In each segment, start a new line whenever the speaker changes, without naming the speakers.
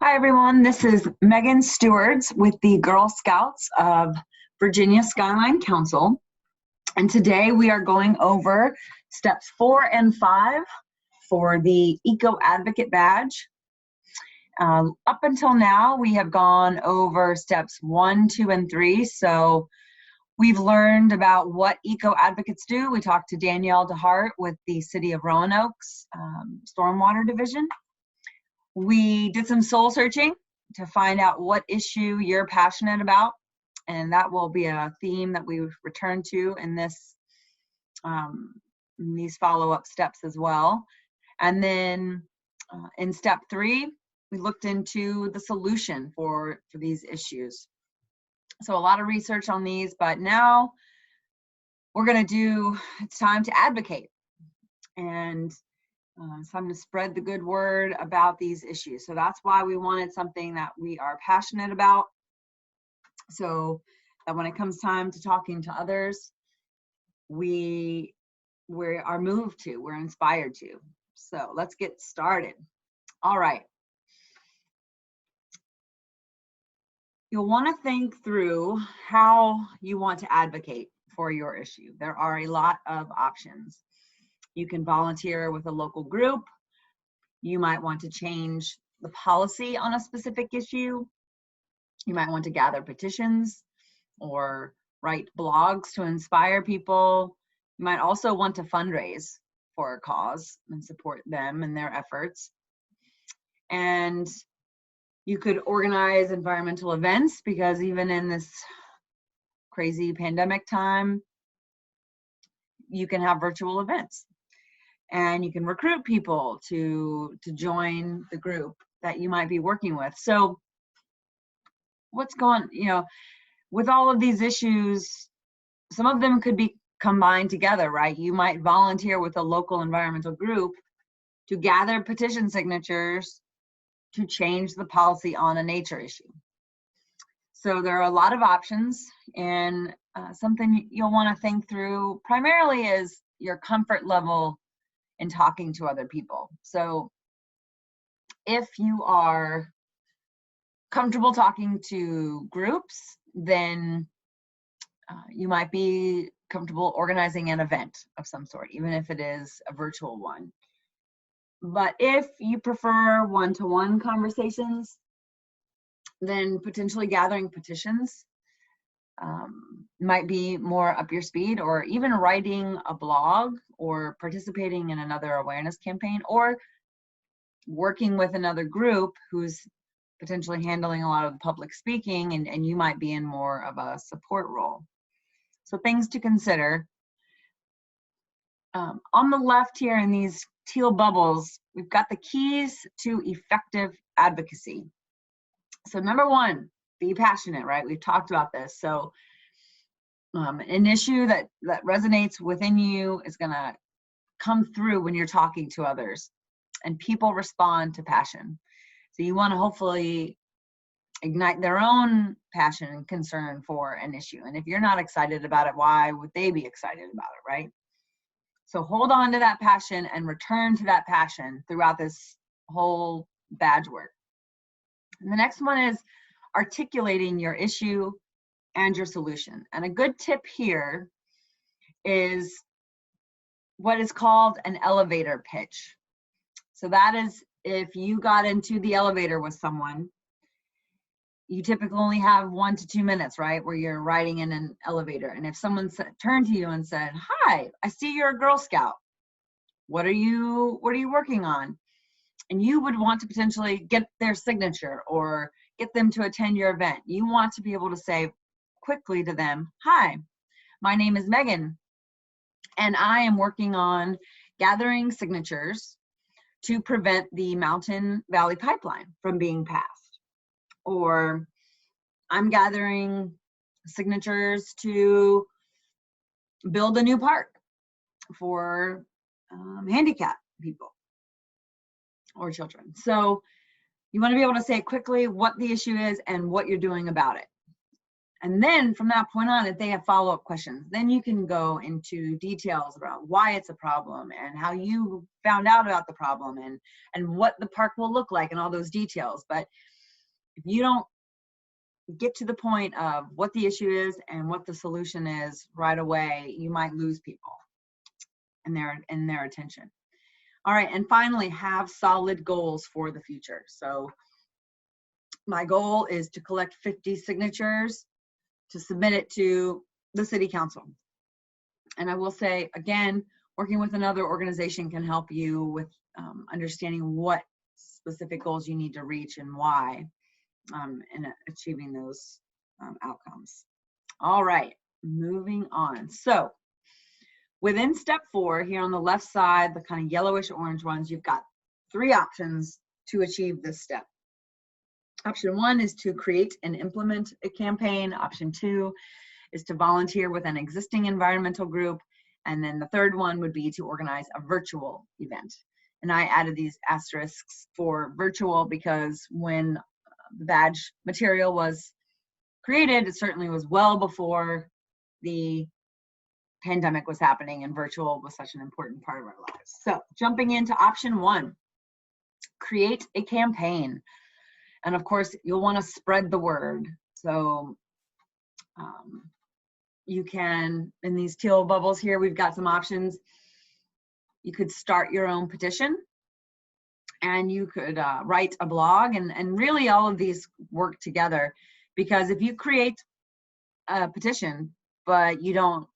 Hi, everyone. This is Megan Stewards with the Girl Scouts of Virginia Skyline Council. And today we are going over steps 4 and 5 for the Eco Advocate Badge. Up until now, we have gone over steps 1, 2, and 3. So we've learned about what Eco Advocates do. We talked to Danielle DeHart with the City of Roanoke's Stormwater Division. We did some soul searching to find out what issue you're passionate about, and that will be a theme that we return to in these follow-up steps as well. And then in step 3, we looked into the solution for these issues. So a lot of research on these, but now it's time to advocate. And it's time to spread the good word about these issues. So that's why we wanted something that we are passionate about, so that when it comes time to talking to others, we are moved to, we're inspired to. So let's get started. All right. You'll want to think through how you want to advocate for your issue. There are a lot of options. You can volunteer with a local group. You might want to change the policy on a specific issue. You might want to gather petitions or write blogs to inspire people. You might also want to fundraise for a cause and support them in their efforts. And you could organize environmental events, because even in this crazy pandemic time, you can have virtual events. And you can recruit people to join the group that you might be working with. So with all of these issues, some of them could be combined together, right? You might volunteer with a local environmental group to gather petition signatures to change the policy on a nature issue. So there are a lot of options, and something you'll want to think through primarily is your comfort level in talking to other people. So if you are comfortable talking to groups, then you might be comfortable organizing an event of some sort, even if it is a virtual one. But if you prefer one-to-one conversations, then potentially gathering petitions might be more up your speed, or even writing a blog or participating in another awareness campaign, or working with another group who's potentially handling a lot of the public speaking, and you might be in more of a support role. So things to consider. On the left here in these teal bubbles, we've got the keys to effective advocacy. So number 1, be passionate, right? We've talked about this. So an issue that resonates within you is going to come through when you're talking to others, and people respond to passion. So you want to hopefully ignite their own passion and concern for an issue. And if you're not excited about it, why would they be excited about it, right? So hold on to that passion and return to that passion throughout this whole badge work. And the next one is articulating your issue and your solution. And a good tip here is what is called an elevator pitch. So that is, if you got into the elevator with someone, you typically only have 1 to 2 minutes, right, where you're riding in an elevator. And if someone turned to you and said, "Hi, I see you're a Girl Scout. What are you working on?" And you would want to potentially get their signature or get them to attend your event. You want to be able to say quickly to them, "Hi, my name is Megan, and I am working on gathering signatures to prevent the Mountain Valley Pipeline from being passed." Or, "I'm gathering signatures to build a new park for handicapped people or children." So you want to be able to say quickly what the issue is and what you're doing about it. And then from that point on, if they have follow-up questions, then you can go into details about why it's a problem and how you found out about the problem and what the park will look like and all those details. But if you don't get to the point of what the issue is and what the solution is right away, you might lose people and their attention. All right, and finally, have solid goals for the future. So my goal is to collect 50 signatures to submit it to the city council. And I will say, again, working with another organization can help you with understanding what specific goals you need to reach and why in achieving those outcomes. All right, moving on. So within step 4, here on the left side, the kind of yellowish orange ones, you've got 3 options to achieve this step. Option 1 is to create and implement a campaign. Option 2 is to volunteer with an existing environmental group. And then the third one would be to organize a virtual event. And I added these asterisks for virtual because when the badge material was created, it certainly was well before the pandemic was happening, and virtual was such an important part of our lives. So jumping into option 1, create a campaign. And of course, you'll want to spread the word. So you can, in these teal bubbles here, we've got some options. You could start your own petition, and you could write a blog, and really all of these work together, because if you create a petition, but you don't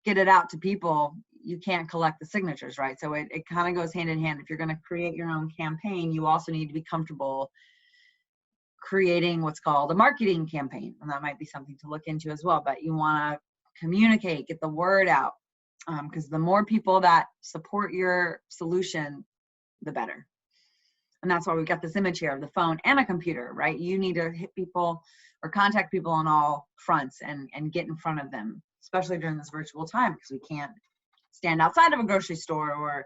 get it out to people, you can't collect the signatures, right? So it kind of goes hand in hand. If you're going to create your own campaign, you also need to be comfortable creating what's called a marketing campaign. And that might be something to look into as well, but you want to communicate, get the word out, because the more people that support your solution, the better. And that's why we've got this image here of the phone and a computer, right? You need to hit people or contact people on all fronts and get in front of them, especially during this virtual time, because we can't stand outside of a grocery store or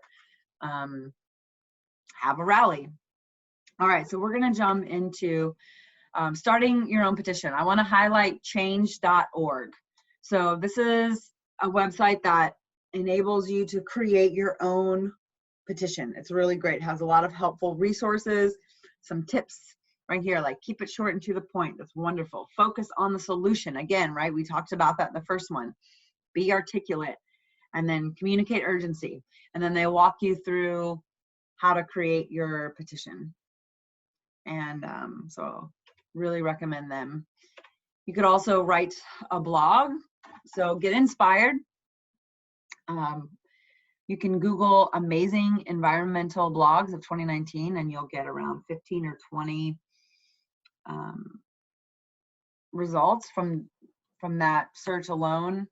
have a rally. All right, so we're going to jump into starting your own petition. I want to highlight change.org. So this is a website that enables you to create your own petition. It's really great. It has a lot of helpful resources, some tips right here, like keep it short and to the point. That's wonderful. Focus on the solution. Again, right, we talked about that in the first one. Be articulate, and then communicate urgency. And then they walk you through how to create your petition. And so really recommend them. You could also write a blog. So get inspired. You can Google amazing environmental blogs of 2019, and you'll get around 15 or 20 results from that search alone.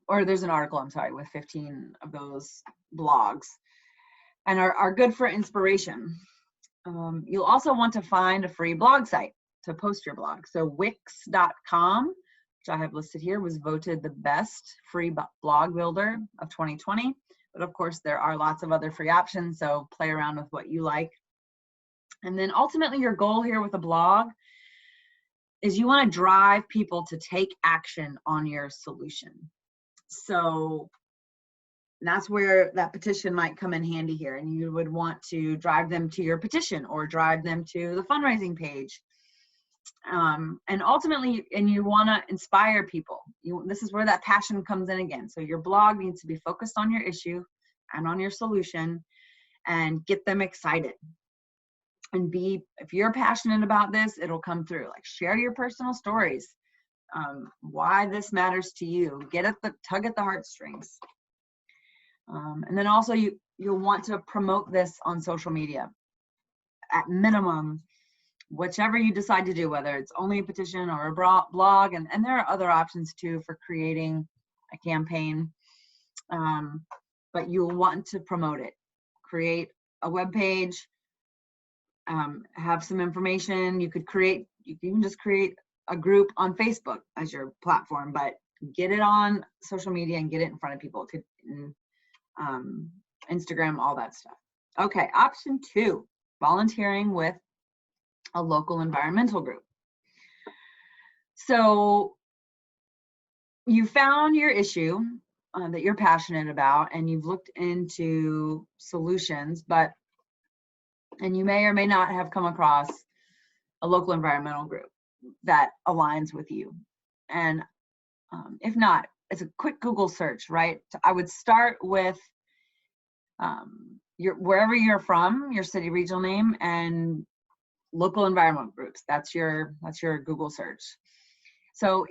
Or there's an article, I'm sorry, with 15 of those blogs, and are good for inspiration. You'll also want to find a free blog site to post your blog. So Wix.com, which I have listed here, was voted the best free blog builder of 2020. But of course, there are lots of other free options, so play around with what you like. And then ultimately, your goal here with a blog is you want to drive people to take action on your solution. So that's where that petition might come in handy here, and you would want to drive them to your petition or drive them to the fundraising page. And ultimately, and you want to inspire people. This is where that passion comes in again. So your blog needs to be focused on your issue and on your solution, and get them excited. And if you're passionate about this, it'll come through. Like, share your personal stories, why this matters to you. Tug at the heartstrings. And then also you'll want to promote this on social media. At minimum, whichever you decide to do, whether it's only a petition or a blog, and there are other options too for creating a campaign, but you'll want to promote it. Create a web page, have some information. You can just create a group on Facebook as your platform, but get it on social media and get it in front of people. It could, Instagram, all that stuff. Okay, option 2, volunteering with a local environmental group. So you found your issue that you're passionate about, and you've looked into solutions, and you may or may not have come across a local environmental group that aligns with you. And if not, it's a quick Google search, right? I would start with wherever you're from, your city regional name, and local environmental groups. That's your Google search. So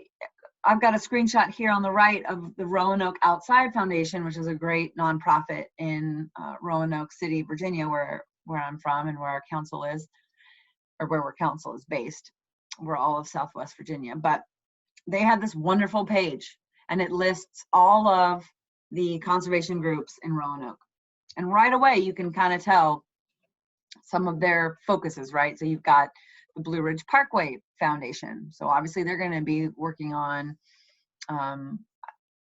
I've got a screenshot here on the right of the Roanoke Outside Foundation, which is a great nonprofit in Roanoke City, Virginia, where I'm from and where our council is, or where our council is based. We're all of Southwest Virginia. But they have this wonderful page, and it lists all of the conservation groups in Roanoke. And right away, you can kind of tell some of their focuses, right? So you've got the Blue Ridge Parkway Foundation. So obviously they're going to be working on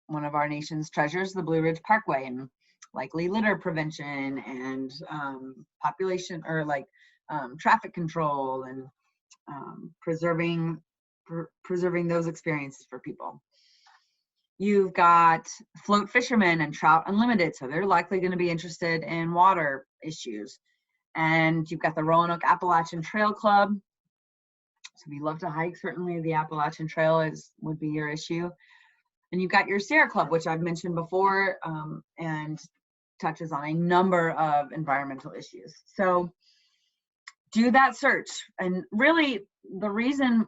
one of our nation's treasures, the Blue Ridge Parkway, and likely litter prevention and population, or like traffic control, and preserving those experiences for people. You've got Float Fishermen and Trout Unlimited, so they're likely going to be interested in water issues. And you've got the Roanoke Appalachian Trail Club. So if you love to hike, certainly the Appalachian Trail would be your issue. And you've got your Sierra Club, which I've mentioned before, and touches on a number of environmental issues. So do that search. And really, the reason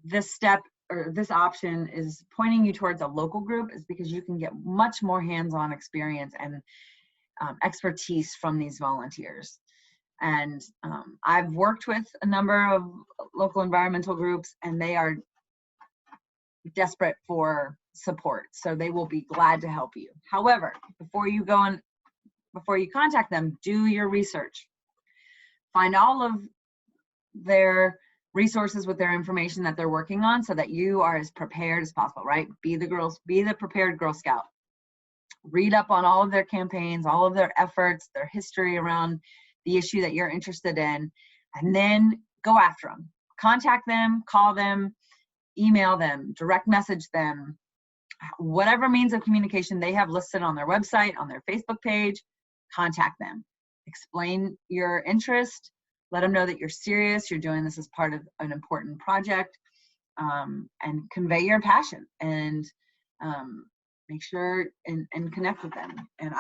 this step or this option is pointing you towards a local group is because you can get much more hands-on experience and expertise from these volunteers. And I've worked with a number of local environmental groups, and they are desperate for support. So they will be glad to help you. However, before you contact them, do your research. Find all of their resources with their information that they're working on, so that you are as prepared as possible, right? Be the prepared Girl Scout. Read up on all of their campaigns, all of their efforts, their history around the issue that you're interested in, and then go after them. Contact them, call them, email them, direct message them, whatever means of communication they have listed on their website, on their Facebook page. Contact them. Explain your interest. Let them know that you're serious, you're doing this as part of an important project, and convey your passion, and make sure and connect with them. And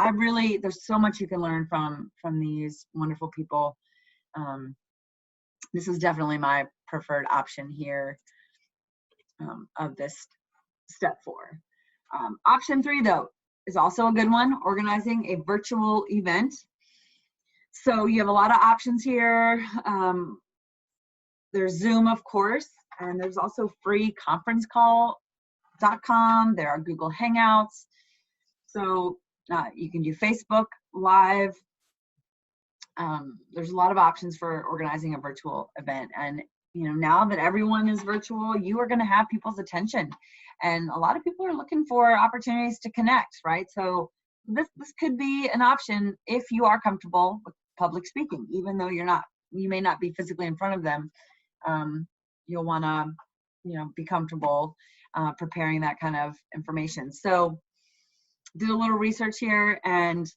there's so much you can learn from these wonderful people. This is definitely my preferred option here of this step 4. Option 3, though, is also a good one, organizing a virtual event. So you have a lot of options here. There's Zoom, of course, and there's also free conferencecall.com. There are Google Hangouts. So you can do Facebook Live. There's a lot of options for organizing a virtual event. And now that everyone is virtual, you are going to have people's attention. And a lot of people are looking for opportunities to connect, right? So this could be an option if you are comfortable with public speaking, even though you may not be physically in front of them. You'll want to, be comfortable preparing that kind of information. So did a little research here, and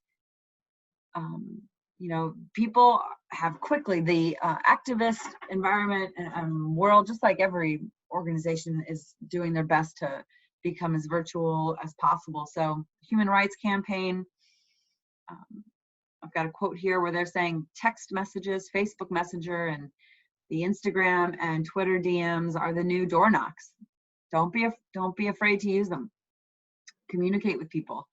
people have quickly, the activist environment and world, just like every organization, is doing their best to become as virtual as possible. So Human Rights Campaign, I've got a quote here where they're saying text messages, Facebook Messenger, and the Instagram and Twitter DMs are the new door knocks. Don't be afraid to use them. Communicate with people.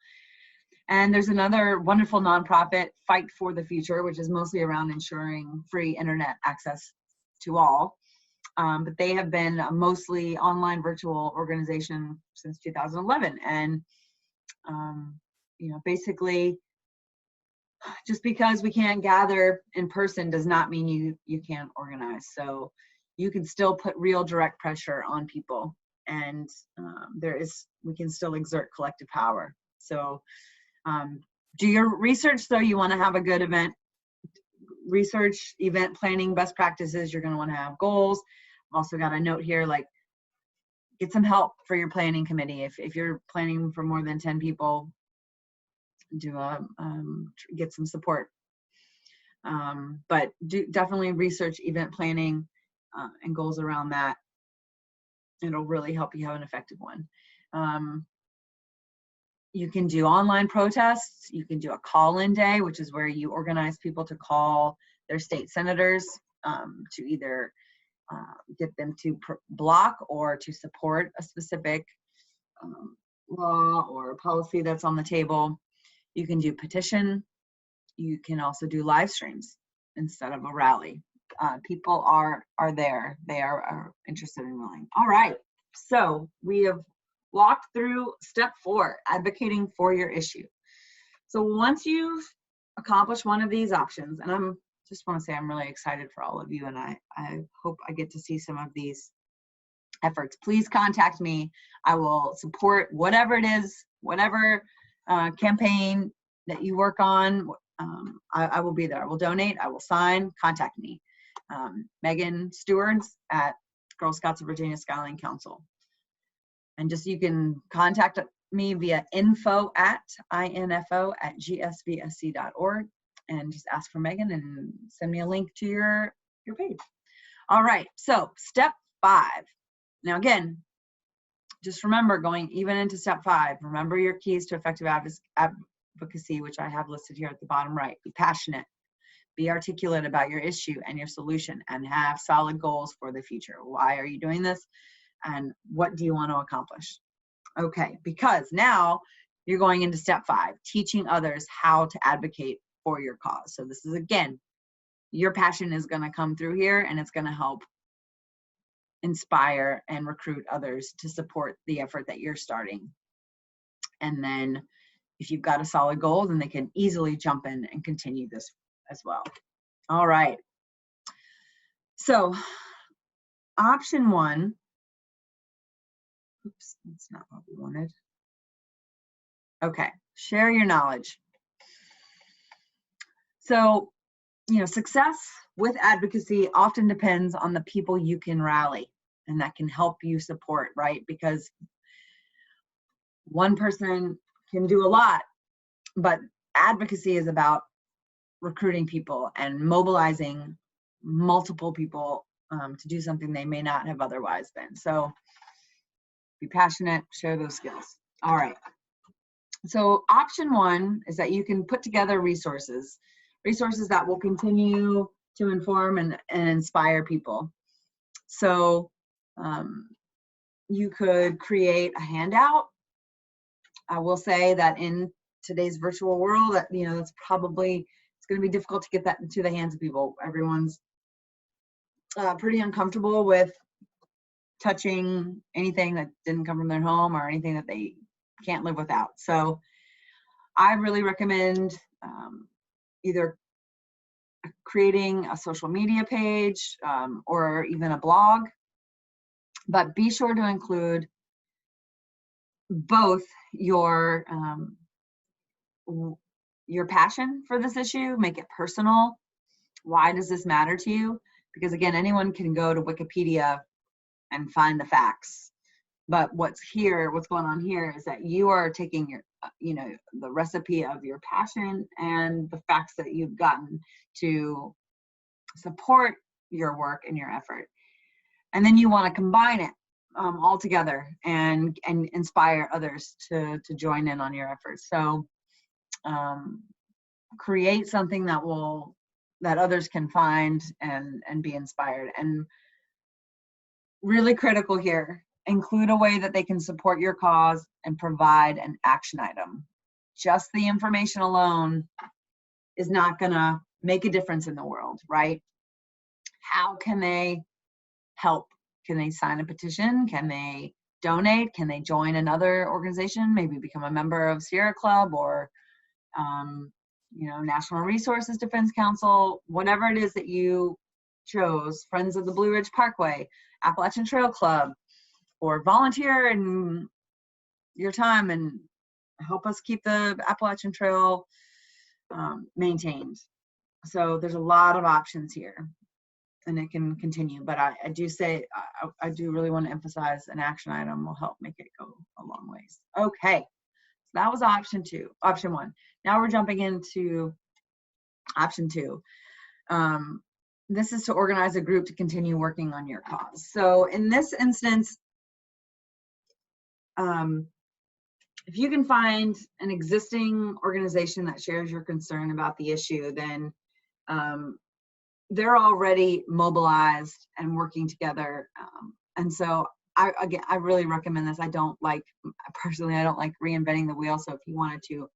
And there's another wonderful nonprofit, Fight for the Future, which is mostly around ensuring free internet access to all. But they have been a mostly online virtual organization since 2011. And, basically, just because we can't gather in person does not mean you can't organize. So you can still put real direct pressure on people, and we can still exert collective power. So do your research, though. You want to have a good event. Research event planning best practices. You're going to want to have goals. I've also got a note here, like get some help for your planning committee. If you're planning for more than 10 people, get some support. But definitely research event planning and goals around that. It'll really help you have an effective one. You can do online protests. You can do a call-in day, which is where you organize people to call their state senators to either get them to block or to support a specific law or policy that's on the table. You can do petition. You can also do live streams instead of a rally. People are there. They are interested in willing. All right. So we have walked through step 4, advocating for your issue. So once you've accomplished one of these options, and I'm just want to say I'm really excited for all of you, and I hope I get to see some of these efforts. Please contact me. I will support whatever it is, whatever campaign that you work on. I will be there. I will donate. I will sign. Contact me. Megan Stewards at Girl Scouts of Virginia Skyline Council. And just you can contact me via info@gsvsc.org and just ask for Megan and send me a link to your page. All right, so step 5. Now again, just remember going even into step 5, remember your keys to effective advocacy, which I have listed here at the bottom right. Be passionate, be articulate about your issue and your solution, and have solid goals for the future. Why are you doing this? And what do you want to accomplish? Okay, because now you're going into step 5, teaching others how to advocate for your cause. So this is, again, your passion is going to come through here, and it's going to help inspire and recruit others to support the effort that you're starting. And then if you've got a solid goal, then they can easily jump in and continue this as well. All right. So option 1, oops, that's not what we wanted. Okay, share your knowledge. So, success with advocacy often depends on the people you can rally and that can help you support, right? Because one person can do a lot, but advocacy is about recruiting people and mobilizing multiple people to do something they may not have otherwise been. So be passionate, share those skills. All right. So option 1 is that you can put together resources that will continue to inform and inspire people. So you could create a handout. I will say that in today's virtual world, that it's going to be difficult to get that into the hands of people. Everyone's pretty uncomfortable with touching anything that didn't come from their home or anything that they can't live without. So I really recommend either creating a social media page or even a blog, but be sure to include both your passion for this issue, make it personal. Why does this matter to you? Because again, anyone can go to Wikipedia and find the facts. But what's going on here is that you are taking your, the recipe of your passion and the facts that you've gotten to support your work and your effort. And then you want to combine it all together and inspire others to join in on your efforts. So create something that others can find and be inspired. And really critical here, include a way that they can support your cause and provide an action item. Just the information alone is not gonna make a difference in the world, right? How can they help? Can they sign a petition? Can they donate? Can they join another organization? Maybe become a member of Sierra Club or National Resources Defense Council, whatever it is that you chose, Friends of the Blue Ridge Parkway, Appalachian Trail Club, or volunteer in your time and help us keep the Appalachian Trail maintained. So there's a lot of options here. and it can continue. But I do say, I do really want to emphasize an action item will help make it go a long ways. Okay, so that was option one. Now we're jumping into option two. This is to organize a group to continue working on your cause. So in this instance, if you can find an existing organization that shares your concern about the issue, then they're already mobilized and working together. And so I really recommend this. Personally, I don't like reinventing the wheel. So if you wanted to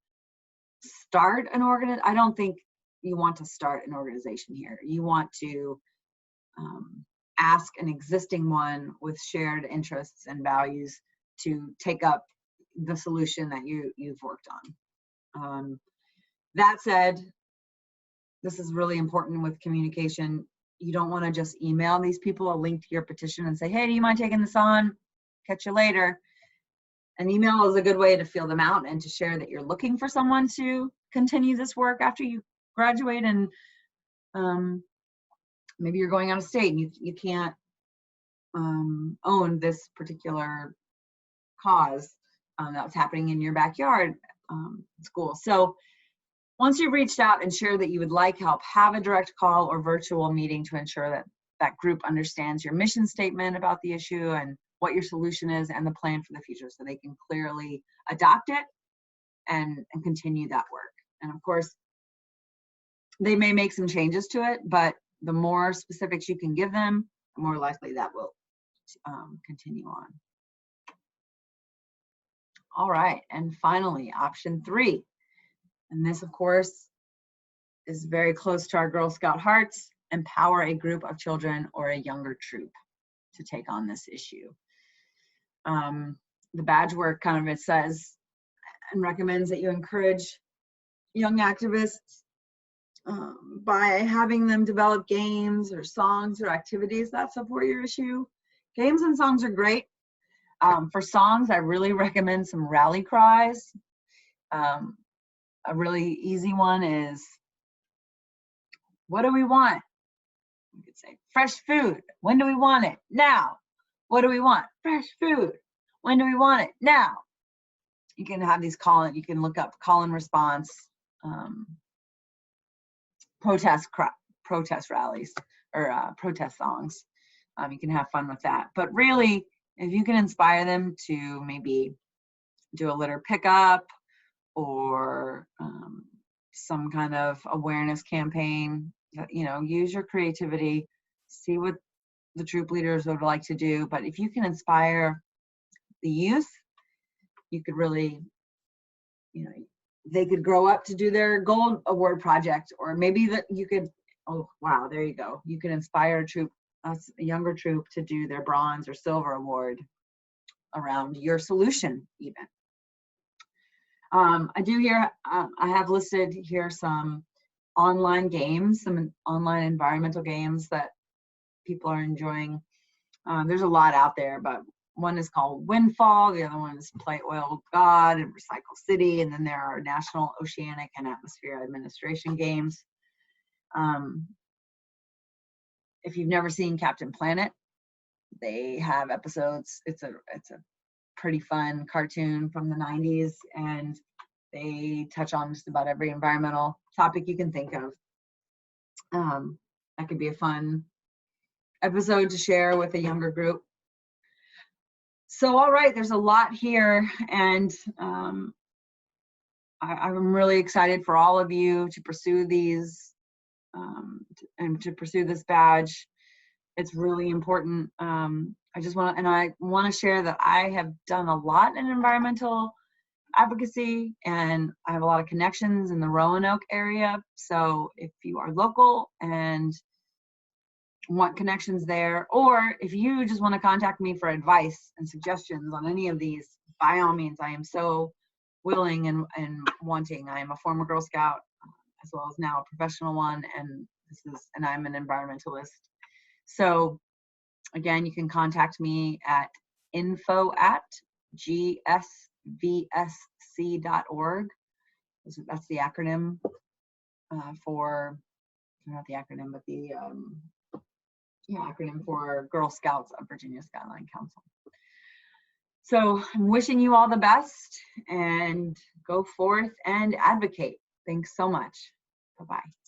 start an organization, I don't think you want to start an organization here. You want to ask an existing one with shared interests and values to take up the solution that you've worked on. That said, this is really important with communication. You don't want to just email these people a link to your petition and say, hey, do you mind taking this on? Catch you later. An email is a good way to feel them out and to share that you're looking for someone to continue this work after you graduate, and maybe you're going out of state and you can't own this particular cause that's happening in your backyard school. So once you've reached out and shared that you would like help, have a direct call or virtual meeting to ensure that that group understands your mission statement about the issue and what your solution is and the plan for the future, so they can clearly adopt it and continue that work. And of course, they may make some changes to it, but the more specifics you can give them, the more likely that will continue on. All right, and finally, option three. And this, of course, is very close to our Girl Scout hearts: empower a group of children or a younger troop to take on this issue. The badge work it says and recommends that you encourage young activists by having them develop games or songs or activities that support your issue. Games and songs are great. For songs, I really recommend some rally cries. A really easy one is, what do we want? You could say, fresh food. When do we want it? Now. What do we want? Fresh food. When do we want it? Now. You can have these you can look up call and response protest rallies or protest songs. You can have fun with that. But really, if you can inspire them to maybe do a litter pickup or some kind of awareness campaign, use your creativity, see what the troop leaders would like to do. But if you can inspire the youth, you could really, they could grow up to do their gold award project, or maybe that you could, oh wow, there you go. You could inspire a younger troop to do their bronze or silver award around your solution even. I have listed here some online games, some online environmental games that people are enjoying. There's a lot out there, but one is called Windfall, the other one is Play Oil God and Recycle City, and then there are National Oceanic and Atmosphere Administration games. If you've never seen Captain Planet, they have episodes. It's a pretty fun cartoon from the 90s, and they touch on just about every environmental topic you can think of. That could be a fun episode to share with a younger group. So, all right, there's a lot here, and I'm really excited for all of you to pursue these and to pursue this badge. It's really important. I want to share that I have done a lot in environmental advocacy, and I have a lot of connections in the Roanoke area. So if you are local and want connections there, or if you just want to contact me for advice and suggestions on any of these, by all means, I am so willing and wanting. I am a former Girl Scout as well as now a professional one, and I'm an environmentalist. So again, you can contact me at info@gsvsc.org. That's the acronym for, not the acronym, but the acronym for Girl Scouts of Virginia Skyline Council. So I'm wishing you all the best, and go forth and advocate. Thanks so much. Bye-bye.